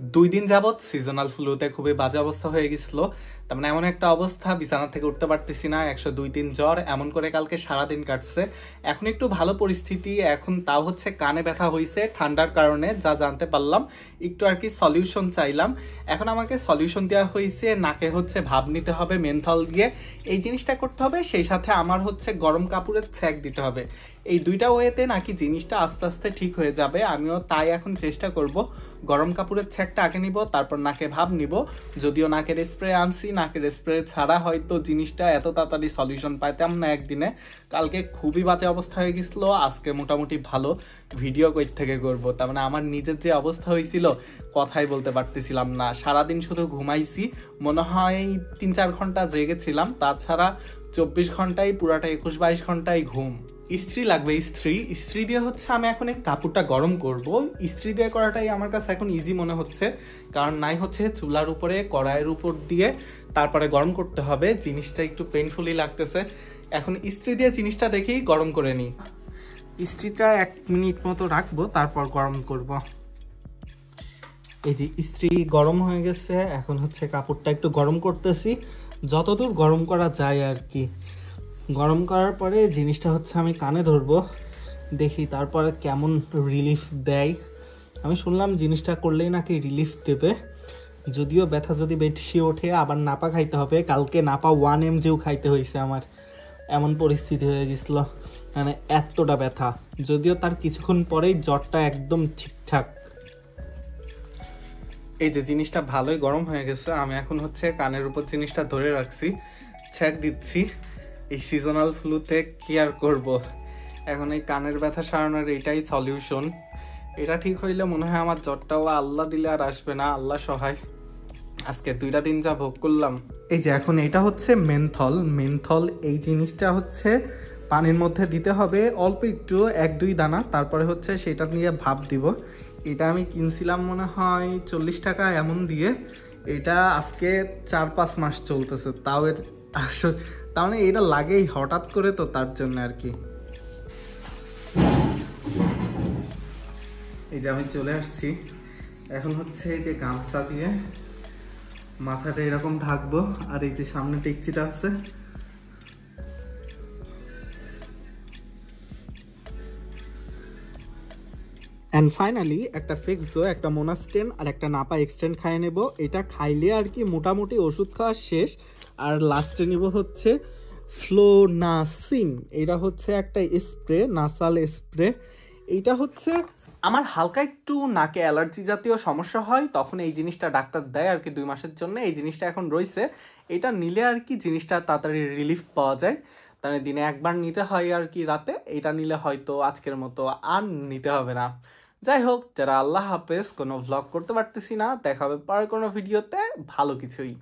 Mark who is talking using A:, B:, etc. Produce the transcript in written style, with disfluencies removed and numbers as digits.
A: 2 দিন যাবৎ সিজনাল ফ্লুতে খুবই বাজে অবস্থা হয়ে গেছিল। তার মানে এমন একটা অবস্থা, বিছানা থেকে উঠতে পারতেছি না, 102 দিন জ্বর, এমন করে কালকে সারাদিন কাটছে। এখন একটু ভালো পরিস্থিতি, এখন তাও হচ্ছে কানে ব্যথা হয়েছে ঠান্ডার কারণে, যা জানতে পারলাম। একটু আর কি সলিউশন চাইলাম। এখন আমাকে সলিউশন দেওয়া হয়েছে, নাকে হচ্ছে ভাপ নিতে হবে মেন্থল দিয়ে, এই জিনিসটা করতে হবে। সেই সাথে আমার হচ্ছে গরম কাপড়ের ছ্যাঁক দিতে হবে। এই দুইটা ওয়েতে নাকি জিনিসটা আস্তে আস্তে ঠিক হয়ে যাবে। আমিও তাই এখন চেষ্টা করব। গরম কাপড়ের ছ্যাঁকটা আগে নিব, তারপর নাকে ভাব নিব। যদিও নাকের স্প্রে আনছি, নাকের স্প্রে ছাড়া হয়তো জিনিসটা এত তাড়াতাড়ি সলিউশন পাইতাম না একদিনে। কালকে খুবই বাজে অবস্থা হয়ে গেছিলো, আজকে মোটামুটি ভালো। ভিডিও কই থেকে করবো, তার মানে আমার নিজের যে অবস্থা হয়েছিল কথাই বলতে পারতেছিলাম না। সারাদিন শুধু ঘুমাইছি, মনে হয় 3-4 ঘন্টা জেগেছিলাম, তাছাড়া 24 ঘন্টায় পুরাটা 21-22 ঘন্টায় ঘুম। ইস্ত্রি লাগবে, ইস্ত্রি দিয়ে হচ্ছে আমি এখন এই কাপড়টা গরম করব। ইস্ত্রি দিয়ে করাটাই আমার কাছে এখন ইজি মনে হচ্ছে, কারণ নাই হচ্ছে চুলার উপরে কড়াইয়ের উপর দিয়ে তারপরে গরম করতে হবে। জিনিসটা একটু পেইনফুলি লাগতেছে। এখন ইস্ত্রি দিয়ে জিনিসটা দেখেই গরম করে নিই। ইস্ত্রিটা 1 মিনিট মতো রাখবো, তারপর গরম করব। এই যে ইস্ত্রি গরম হয়ে গেছে, এখন হচ্ছে কাপড়টা একটু গরম করতেছি, যতদূর গরম করা যায় আর কি। গরম করার পরে জিনিসটা হচ্ছে আমি কানে ধরবো, দেখি তারপরে কেমন রিলিফ দেয়। আমি শুনলাম জিনিসটা করলেই নাকি রিলিফ দেবে, যদিও ব্যথা যদি বেশি ওঠে আবার নাপা খাইতে হবে। কালকে নাপা 1 mg খাইতে হয়েছে আমার, এমন পরিস্থিতি হয়ে গেছিল, মানে এতটা ব্যথা। যদিও তার কিছুক্ষণ পরেই জ্বরটা একদম ঠিকঠাক। এই যে জিনিসটা ভালোই গরম হয়ে গেছে, আমি এখন হচ্ছে কানের উপর জিনিসটা ধরে রাখছি, ছ্যাঁক দিচ্ছি। এই সিজনাল ফ্লুতে কি আর করব, এখন এই কানের ব্যথা সারানোর এটাই সলিউশন। এটা ঠিক হইলে মনে হয় আমার জ্বরটাও আল্লাহ দিলে আর আসবে না, আল্লাহ সহায়। আজকে 2টা দিন যা ভোগ করলাম। এই যে এখন এটা হচ্ছে মেন্থল, এই জিনিসটা হচ্ছে পানির মধ্যে দিতে হবে অল্প একটু, 1-2 দানা, তারপরে হচ্ছে সেটা নিয়ে ভাপ দিব। এটা আমি কিনছিলাম মনে হয় 40 টাকা এমন দিয়ে। এটা আজকে 4-5 মাস চলতেছে, তাও আসলে তার মানে এটা লাগেই হঠাৎ করে, তো তার জন্য আর কি। এই যে আমি চলে আসছি, এখন হচ্ছে এই যে গামছা দিয়ে মাথাটা এরকম ঢাকবো, আর এই যে সামনে টেকচিটা আছে, অ্যান্ড ফাইনালি একটা ফিক্সো, একটা মোনাস্টেন আর একটা নাপা এক্সটেন্ড খাইয়ে নেব। এটা খাইলে আর কি মোটামুটি ওষুধ খাওয়া শেষ। আর লাস্টে নিব হচ্ছে ফ্লোনাসিন, এটা হচ্ছে একটা স্প্রে, নাসাল স্প্রে। এইটা হচ্ছে আমার হালকা একটু নাকে অ্যালার্জি জাতীয় সমস্যা হয়, তখন এই জিনিসটা ডাক্তার দেয় আর কি 2 মাসের জন্য। এই জিনিসটা এখন রয়েছে, এটা নিলে আর কি জিনিসটা তাড়াতাড়ি রিলিফ পাওয়া যায়। তাহলে দিনে একবার নিতে হয় আর কি রাতে। এটা নিলে হয়তো আজকের মতো আর নিতে হবে না। যাই হোক, যারা আল্লাহ হাফেজ, কোনো ভ্লগ করতে পারতেছি না, দেখা হবে পরের কোনো ভিডিওতে ভালো কিছুই।